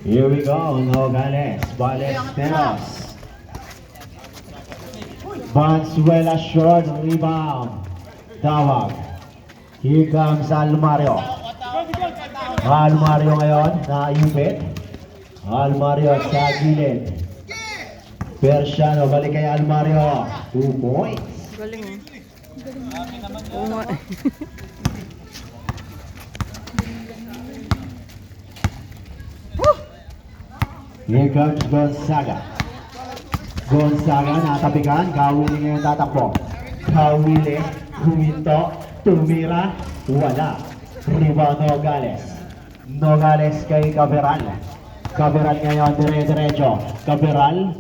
Here we go, Nogales, Ballesteros. Valenzuela short, rebound. Tawag. Here comes Almario. Almario ngayon, naipit. Almario sa gilid. Persiano, balik kay Almario. 2 points. Galing. Oo nga. Here comes Gonzaga. Gonzaga, natabigan. Kawili ngayon tatakbo. Kawili, huminto, tumira, wala. Rebound Nogales. Nogales kay Caberal. Caberal ngayon, dire-diretso. Caberal,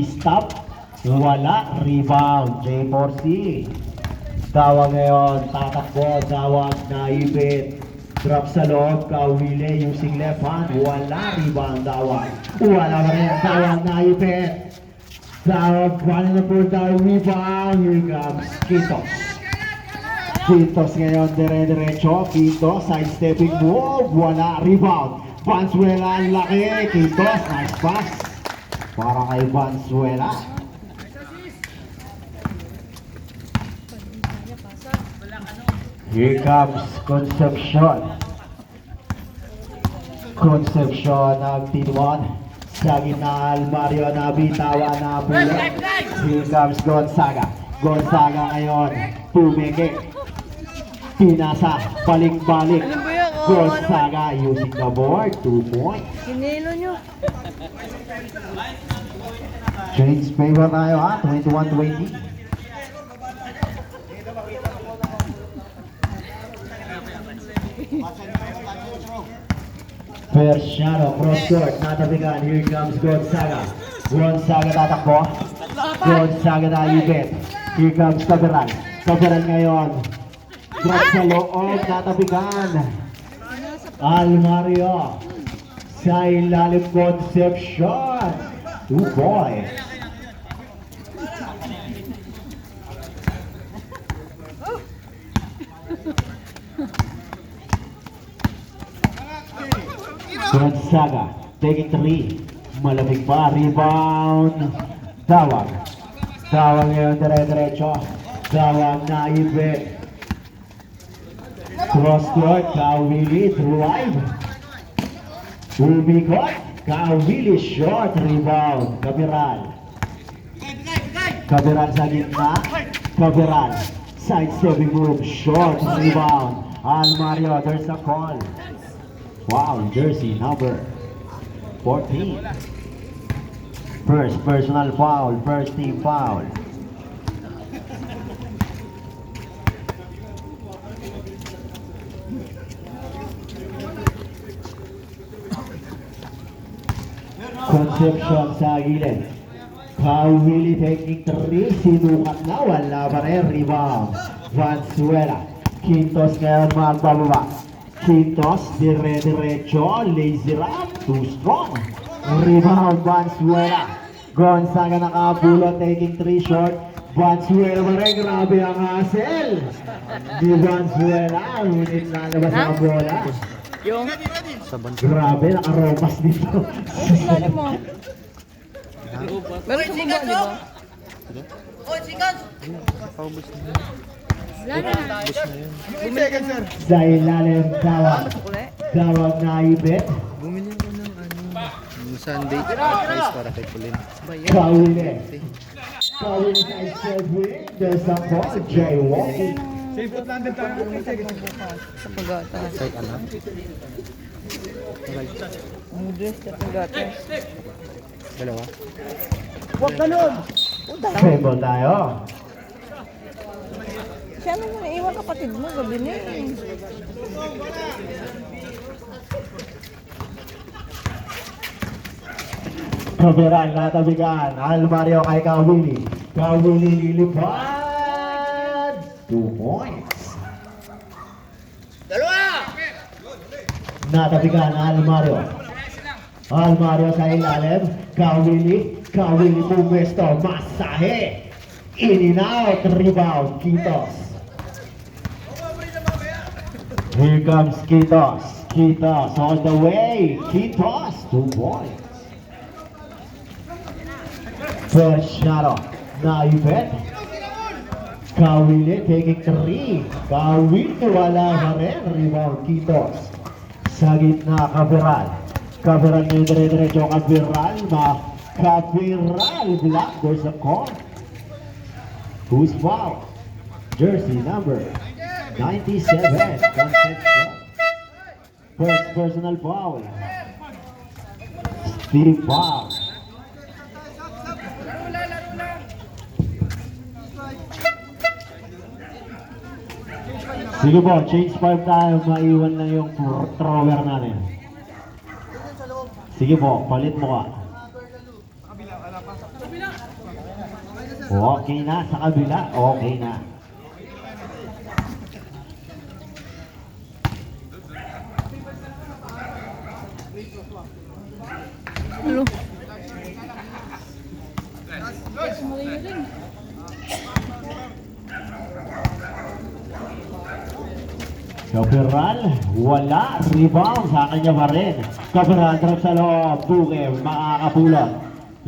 stop, wala. Rebound, J4C. Tawag ngayon, tatakbo, tawag, naibit. Drop sa loob, Kawili using left hand, wala. Rebound, tawag. Wala pa rin, tawag, naibit. Tawag, running the full down, rebound. Here comes Kitos. Kitos ngayon, dire-diretso. Kitos, side-stepping move, wala. Rebound. Valenzuela, ang laki. Kitos, nice pass. Para kay Valenzuela. Here comes Concepcion. Concepcion ng T1. Sa gitna, Almario na bitawa na bulot. Here comes Gonzaga. Gonzaga ngayon, tumigil. Pinasa, balik-balik. Ano ba yan? Gonzaga using the board, 2 points. Hinilo nyo. Change favor tayo ha, 21-20. Persiano, cross court, natabigan. Here comes Gonzaga. Gonzaga tatakbo. Gonzaga naibit. Here comes Caberal. Caberal ngayon. Drop sa loob, natabigan. Almario. Sa ilalim, Concepcion. 2 points. Gonzaga, taking 3. Malamig pa, rebound. Tawag. Tawag ngayon, dire-diretso. Tawag na ibig. Cross court, Kawili, drive. Umikot, Kawili, short, rebound. Caberal. Caberal sa gitna. Caberal. Side-stepping move, short, rebound. Almario, there's a call. Wow, jersey number 14. First personal foul, first team foul. Concepcion sa gilid. Kawili taking 3, sinukat na, wala pa rin, rebound. Valenzuela. Quintos ngayon magbababa. Quintos, dire-diretso, lazy rap, too strong. Rebound, Valenzuela. Gonzaga nakapulot, taking 3 short. Valenzuela pa rin, grabe ang hassle. Di Valenzuela, ngunit lalabas ang bola. Yung... Grabe, nakaropas dito. Lalo mo. Meron sa baba, di ba? Sa ilalim, tawag. Tawag na ibit. Bumili ko ng Sunday price para kay Pauline. Kawili. Kawili sa Iselwin. There's a call, jaywalking. Sa pagata. Say ano? Moodless sa pagata. Dalawa? Huwag ganun! Table tayo. Siya naman naiwan kapatid mo, gabi na eh. Caberal, natabigan. Almario kay Kawili. Kawili lilipad. 2 points. Natabigan, Almario. Almario sa ilalim. Kawili. Kawili pumesto. Masahe. In and out. Rebound. Kitos. Here comes Kitos. Kitos all the way. Kitos, 2 points. First shot off. Naibet. Kawili taking 3. Kawili wala pa rin. Rebound Kitos. Sa gitna Kapiral. Kapiral ngayon dire-diretso Kapiral. Kapiral block. There's a call. Who's foul? Jersey number 97. Concepcion. First personal foul. Steve foul. Sige po, change 5 tayo. Maiwan na yung thrower natin. Sige po, palit mo ka. Okay na, sa kabila. Okay na. Hello. Kapiral, wala. Rebound sa kanya pa rin. Kapiral, drop sa loob. Buke, makakapulot.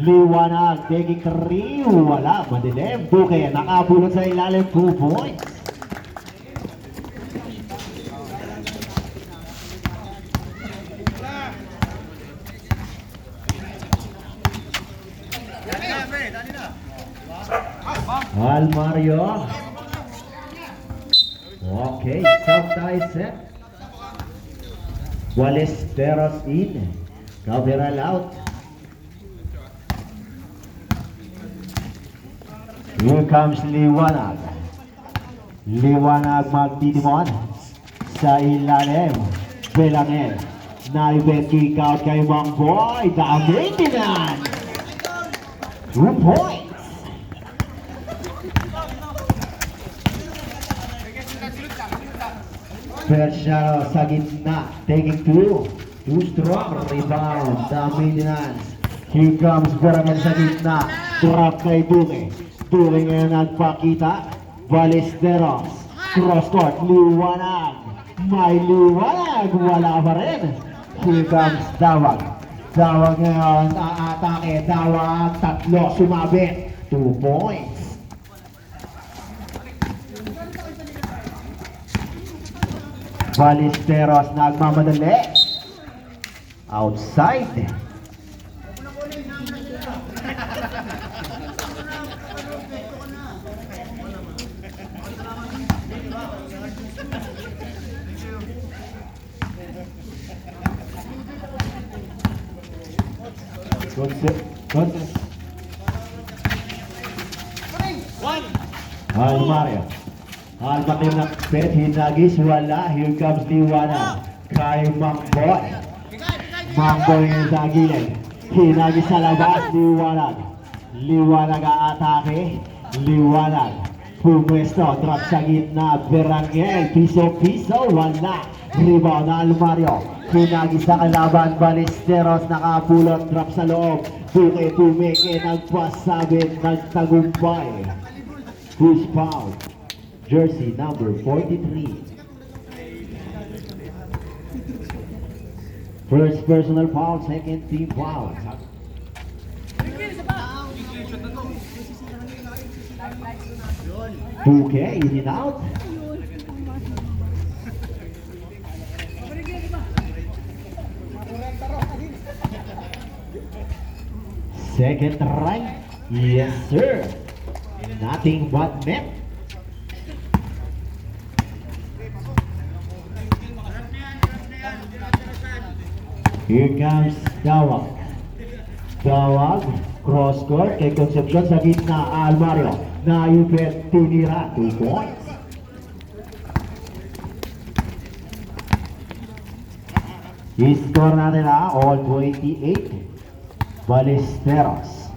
Liwanag, taking 3. Wala, madilim. Buke, nakapulot sa ilalim. 2 points. Almario. Okay, soft-tie set. Ballesteros in. Kapiral out. Here comes Liwanag. Liwanag magtitimon sa ilalim. Belangel. Naibet kick out kay Mangboy. The maintenance. 2 points. First shot sa gitna, taking 2. Too strong, rebound, the maintenance. Here comes Barangay sa gitna, drop kay Duque. Duque ngayon nagpakita, Ballesteros, cross court, Liwanag. May Liwanag, wala pa rin. Here comes Dawag. Dawag ngayon, aatake, Dawag, 3, sumabit, 2 points. Ballesteros nagmamadali. Outside. Good. Mario. Almakim na pet, hinagis, wala. Here comes Liwanag. Kay Mangboy. Mangboy ngayon sa gilid. Hinagis sa labas, Liwanag. Liwanag aatake. Liwanag. Pumwesto, drop sa gitna. Berangel, piso-piso, wala. Rebound, Almario. Hinagis sa kalaban, Ballesteros, nakapulot, drop sa loob. Buke, pumeke, nagpasabit, nagtagumpay. Who's foul? Jersey number 43. First personal foul, second team foul. 2K, in and out. Second try. Yes, sir. Nothing but net. Here comes Dawag. Dawag, cross court kay Concepcion sa gitna, Almario. Naipet, tinira, 2 points. I-score natin all 28. Ballesteros.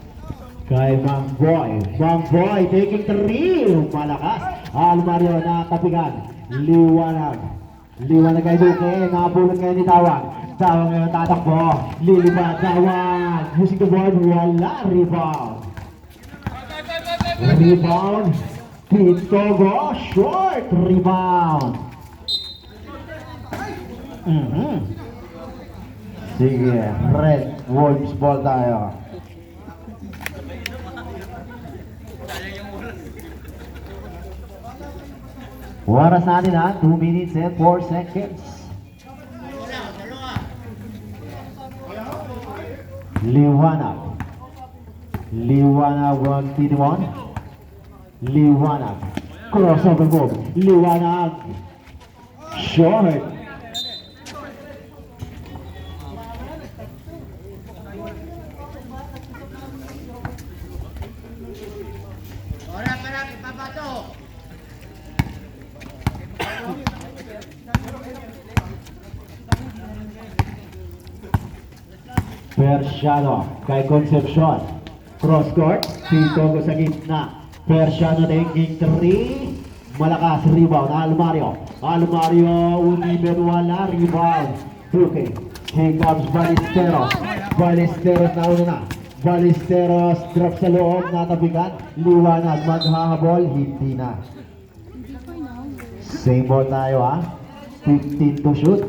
Kay Mangboy. Mangboy taking 3. Malakas. Almario nakatapigan. Liwanag. Liwanag kay Duque. Nakapulot ngayon ni Tawag. Tawag ngayon tatakbo. Lilipad. Tawag. Using the board. Wala. Rebound. Rebound. Pitogo. Short. Rebound. Sige, Red Wolves ball tayo. Oras natin ha, 2 minutes and 4 seconds. Liwanag. Liwanag ang tiniwan. Liwanag. Crossover move. Liwanag. Short. Persiano kay Concepcion. Cross court, Pintogo sa gitna. Persiano taking 3. Malakas rebound, Almario. Almario, Uniben wala, rebound. Duque. Here comes Ballesteros. Ballesteros na una na. Ballesteros drop sa loob, natabigan. Liwanag, maghahabol, hindi na. Same ball tayo ha. 15 to shoot.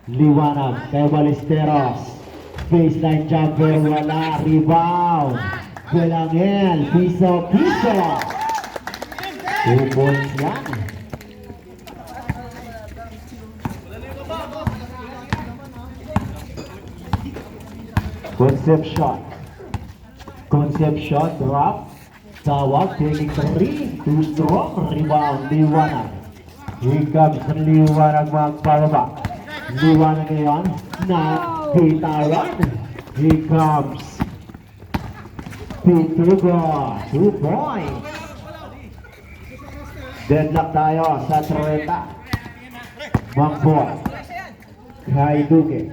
Liwanag kay Ballesteros. Baseline jumper, wala, rebound. Belangel, piso. 2 points yan. Concepcion, drop. Tawag, taking 3. Too strong, rebound, Liwanag. Here comes Liwanag magpababa. Liwanag ngayon, bitawan. Here comes Pintugo. 2 points. Deadlock tayo sa 30. Mangboy. Kay Duque.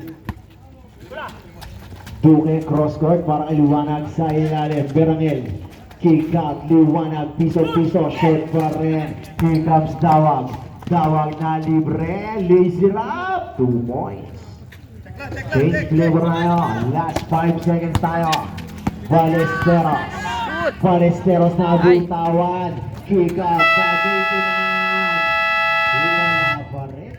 Duque cross court para kay Liwanag sa ilalim. Berangel. Kick out. Liwanag. Piso-piso. Short pa rin. Here comes Dawag. Dawag na libre. Lazy rap. 2 points. Change flavor tayo. Last 5 seconds tayo. Ballesteros. Ballesteros na bitawan. Kick out sa bigilan. Wala pa rin.